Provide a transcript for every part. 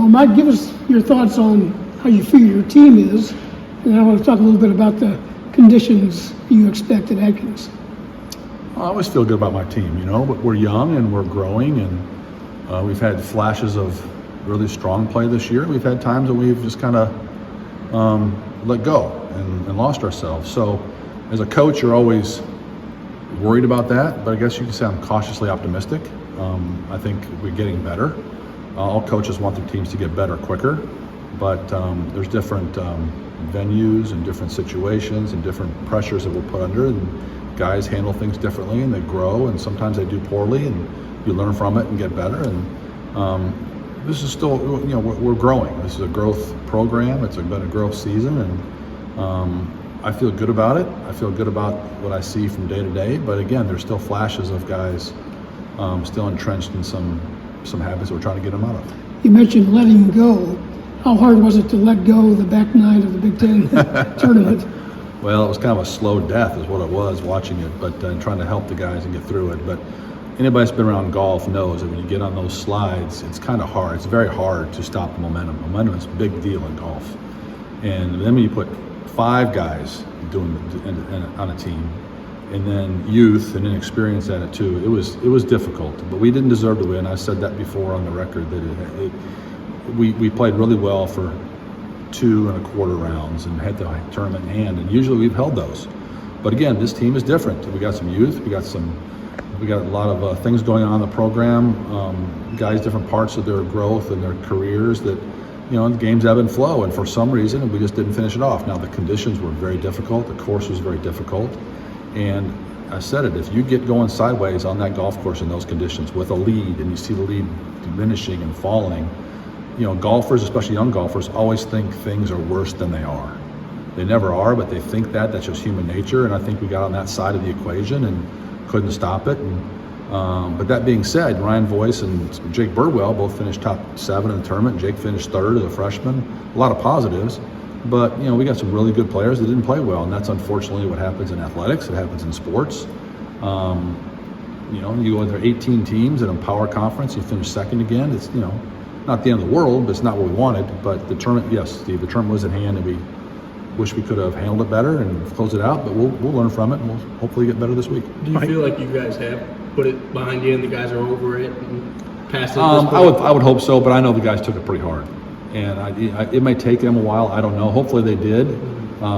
Mike, give us your thoughts on how you feel your team is, and I want to talk a little bit about the conditions you expect at Atkins. I always feel good about my team, but we're young and we're growing, and we've had flashes of really strong play this year. We've had times that we've just kind of let go and lost ourselves. So as a coach, you're always worried about that, but I guess you can say I'm cautiously optimistic. I think we're getting better. All coaches want their teams to get better quicker, but there's different venues and different situations and different pressures that we're put under, and guys handle things differently and they grow, and sometimes they do poorly, and you learn from it and get better. And this is still, we're growing. This is a growth program. It's been a growth season, and I feel good about it. I feel good about what I see from day to day, but again, there's still flashes of guys still entrenched in some habits that we're trying to get them out of. You mentioned letting go. How hard was it to let go the back nine of the Big Ten tournament? Well, it was kind of a slow death is what it was, watching it, but trying to help the guys and get through it. But anybody that's been around golf knows that when you get on those slides, it's kind of hard. It's very hard to stop the momentum. Momentum is a big deal in golf. And then when you put 5 guys doing on a team, and then youth and inexperience at it too, it was difficult. But we didn't deserve to win. I said that before on the record that we played really well for 2 1/4 rounds and had the tournament in hand, and usually we've held those. But again, this team is different. We got some youth, we got a lot of things going on in the program, guys different parts of their growth and their careers that, the games ebb and flow, and for some reason we just didn't finish it off. Now the conditions were very difficult, the course was very difficult, and I said it, if you get going sideways on that golf course in those conditions with a lead and you see the lead diminishing and falling, golfers, especially young golfers, always think things are worse than they are. They never are, but they think that's just human nature, and I think we got on that side of the equation and couldn't stop it. And but that being said, Ryan Voice and Jake Birdwell both finished top 7 in the tournament. Jake finished 3rd as a freshman. A lot of positives, but we got some really good players that didn't play well, and that's unfortunately what happens in athletics. It happens in sports. You go in there 18 teams in a power conference, you finish 2nd again. It's not the end of the world, but it's not what we wanted. But the tournament, yes, Steve, the tournament was in hand, and we wish we could have handled it better and closed it out. But we'll learn from it, and we'll hopefully get better this week. Do you feel like you guys have put it behind you and the guys are over it and past it? I would hope so, but I know the guys took it pretty hard, and it may take them a while. I don't know. Hopefully they did.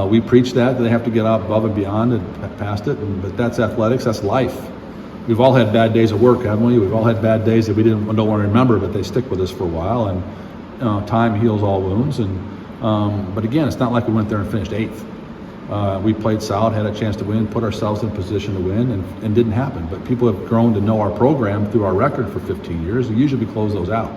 We preach that they have to get out above and beyond and past it, but that's athletics. That's life. We've all had bad days at work, haven't we? We've all had bad days that we don't want to remember, but they stick with us for a while, and time heals all wounds. And but again, it's not like we went there and finished 8th. We played solid, had a chance to win, put ourselves in a position to win, and didn't happen. But people have grown to know our program through our record for 15 years. Usually we close those out,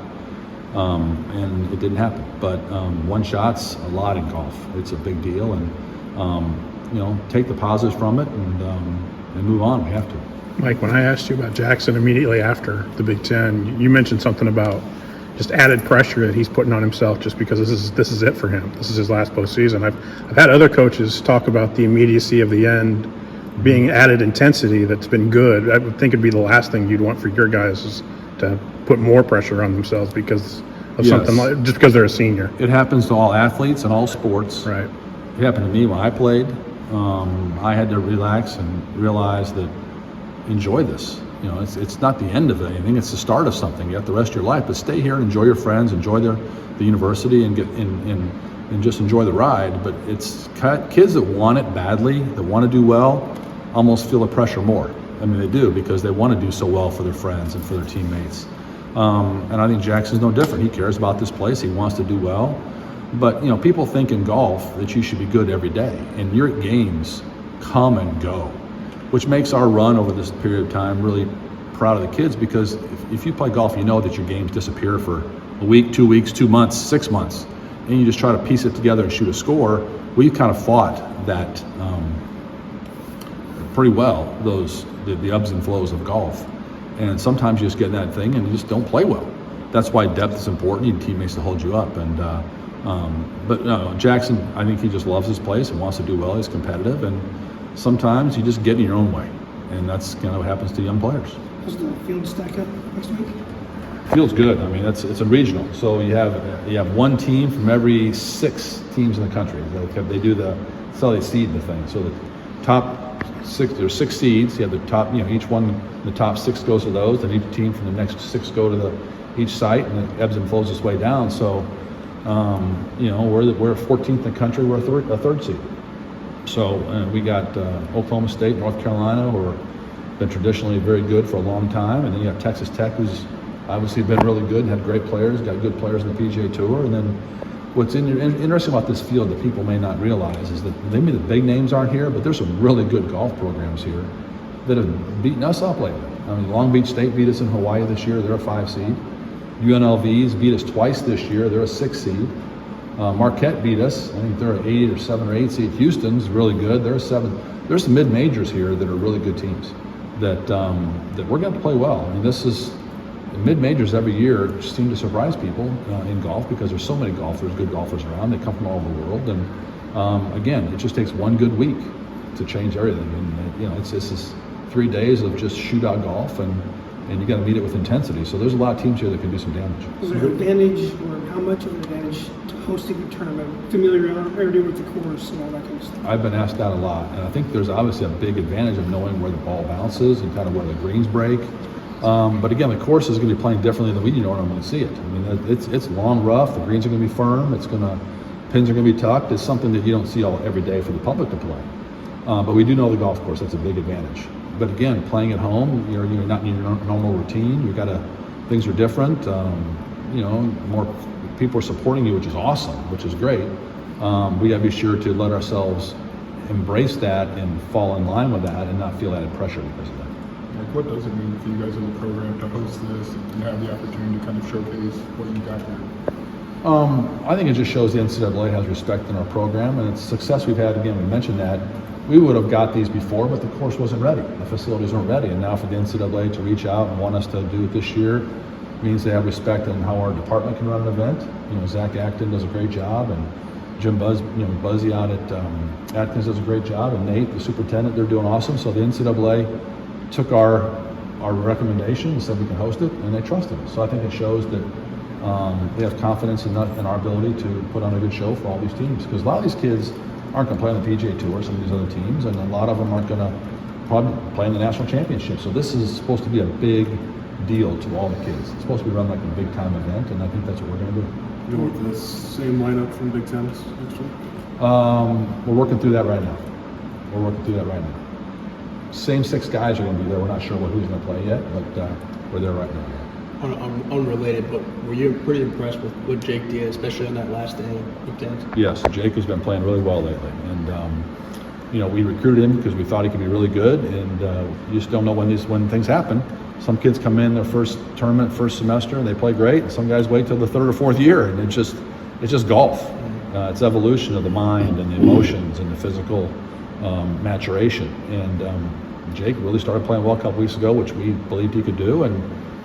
and it didn't happen. But one shot's a lot in golf. It's a big deal, and take the positives from it and move on. We have to. Mike, when I asked you about Jackson immediately after the Big Ten, you mentioned something about just added pressure that he's putting on himself just because this is it for him. This is his last postseason. I've had other coaches talk about the immediacy of the end being added intensity that's been good. I would think it'd be the last thing you'd want for your guys is to put more pressure on themselves because of something like just because they're a senior. It happens to all athletes and all sports. Right. It happened to me when I played. I had to relax and realize that enjoy this. It's not the end of anything. It's the start of something. You have the rest of your life, but stay here and enjoy your friends, enjoy the university, and get and just enjoy the ride. But it's kids that want it badly, that want to do well, almost feel the pressure more. I mean, they do, because they want to do so well for their friends and for their teammates. And I think Jackson's no different. He cares about this place. He wants to do well. But people think in golf that you should be good every day, and your games come and go, which makes our run over this period of time really proud of the kids, because if you play golf, you know that your games disappear for a week, 2 weeks, 2 months, 6 months, and you just try to piece it together and shoot a score. We've kind of fought that pretty well, the ebbs and flows of golf. And sometimes you just get in that thing and you just don't play well. That's why depth is important. You need teammates to hold you up. And but no, Jackson, I think he just loves his place and wants to do well. He's competitive, and sometimes you just get in your own way, and that's kind of what happens to young players. Does the field stack up next week? feels good. I mean, it's a regional, so you have one team from every 6 teams in the country. They do that's how they seed the thing. So the top 6, there's 6 seeds. You have the top, each one, the top 6 goes to those, and each team from the next 6 go to each site, and it ebbs and flows its way down. So, we're 14th in the country. We're a third seed. So we got Oklahoma State, North Carolina, who are been traditionally very good for a long time, and then you have Texas Tech, who's obviously been really good and had great players, got good players in the PGA Tour. And then what's interesting about this field that people may not realize is that maybe the big names aren't here, but there's some really good golf programs here that have beaten us up lately. I mean, Long Beach State beat us in Hawaii this year. They're a 5 seed. UNLV's beat us twice this year. They're a 6 seed. Marquette beat us. I think they're an 8 or 7 or 8 seed. Houston's really good. They're a 7. There's some mid-majors here that are really good teams that we're going to play well. I mean, this is mid-majors every year seem to surprise people in golf because there's so many good golfers around. They come from all over the world, and again, it just takes one good week to change everything. And it's 3 days of just shootout golf, and you got to meet it with intensity. So there's a lot of teams here that can do some damage. Is there an advantage, or how much of an advantage to hosting a tournament, familiarity with the course and all that kind of stuff? I've been asked that a lot, and I think there's obviously a big advantage of knowing where the ball bounces and kind of where the greens break. But again, the course is going to be playing differently than we normally see it. I mean, it's long, rough. The greens are going to be firm. Pins are going to be tucked. It's something that you don't see every day for the public to play. But we do know the golf course. That's a big advantage. But again, playing at home, you're not in your normal routine. Things are different. More people are supporting you, which is awesome, which is great. We got to be sure to let ourselves embrace that and fall in line with that and not feel added pressure because of that. Like, what does it mean for you guys in the program to host this and have the opportunity to kind of showcase what you got here? I think it just shows the NCAA has respect in our program, and it's success we've had. Again, we mentioned that. We would have got these before, but the course wasn't ready. The facilities weren't ready. And now for the NCAA to reach out and want us to do it this year means they have respect in how our department can run an event. Zach Acton does a great job, and Jim Buzzy out at Atkins does a great job, and Nate, the superintendent, they're doing awesome. So the NCAA took our recommendation and said we can host it, and they trusted us. So I think it shows that they have confidence in our ability to put on a good show for all these teams. Because a lot of these kids aren't going to play on the PGA Tour, some of these other teams, and a lot of them aren't going to probably play in the national championship. So this is supposed to be a big deal to all the kids. It's supposed to be run like a big time event, and I think that's what we're going to do. You go with the same lineup from Big Ten next week? We're working through that right now. Same 6 guys are going to be there. We're not sure who's going to play yet, but we're there right now. Unrelated, but were you pretty impressed with what Jake did, especially on that last day of Big Ten? Yes, Jake has been playing really well lately, and we recruited him because we thought he could be really good, and you just don't know when things happen. Some kids come in their first tournament, first semester, and they play great, and some guys wait till the 3rd or 4th year, and it's just golf. It's evolution of the mind and the emotions and the physical maturation, and Jake really started playing well a couple weeks ago, which we believed he could do, and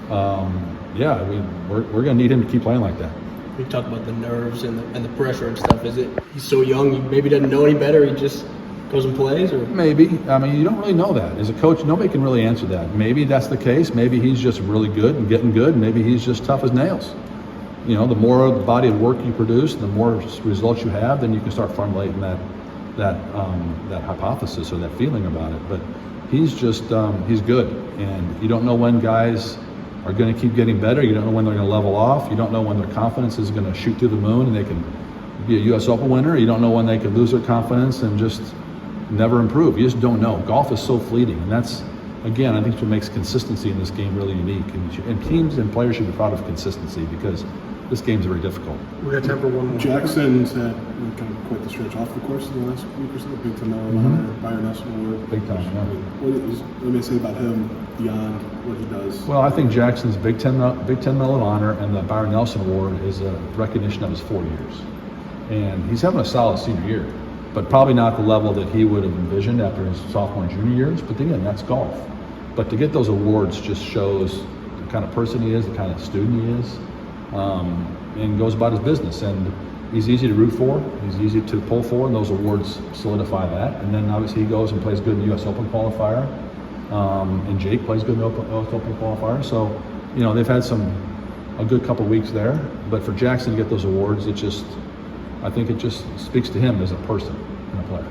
we're going to need him to keep playing like that. We talked about the nerves and the pressure and stuff. Is it he's so young, he maybe doesn't know any better, he just goes and plays? Or maybe. I mean, you don't really know that. As a coach, nobody can really answer that. Maybe that's the case. Maybe he's just really good and getting good. Maybe he's just tough as nails. The more body of work you produce, the more results you have, then you can start formulating that hypothesis or that feeling about it. But he's just he's good, and you don't know when guys are going to keep getting better. You don't know when they're going to level off. You don't know when their confidence is going to shoot through the moon and they can be a U.S. Open winner. You don't know when they could lose their confidence and just never improve. You just don't know. Golf is so fleeting, and that's, again, I think what makes consistency in this game really unique. And teams and players should be proud of consistency because this game's very difficult. We got time for one more. Jackson's had kind of quite the stretch off the course in the last week or so. Big Ten Medal of Honor, Byron Nelson Award. Big time, yeah. What do you say about him beyond what he does? Well, I think Jackson's Big Ten Medal of Honor and the Byron Nelson Award is a recognition of his 4 years. And he's having a solid senior year, but probably not the level that he would have envisioned after his sophomore and junior years. But again, that's golf. But to get those awards just shows the kind of person he is, the kind of student he is, and goes about his business. And he's easy to root for. He's easy to pull for, and those awards solidify that. And then obviously he goes and plays good in the U.S. Open qualifier, and Jake plays good in the U.S. Open qualifier. So, they've had some a good couple weeks there. But for Jackson to get those awards, I think it just speaks to him as a person and a player.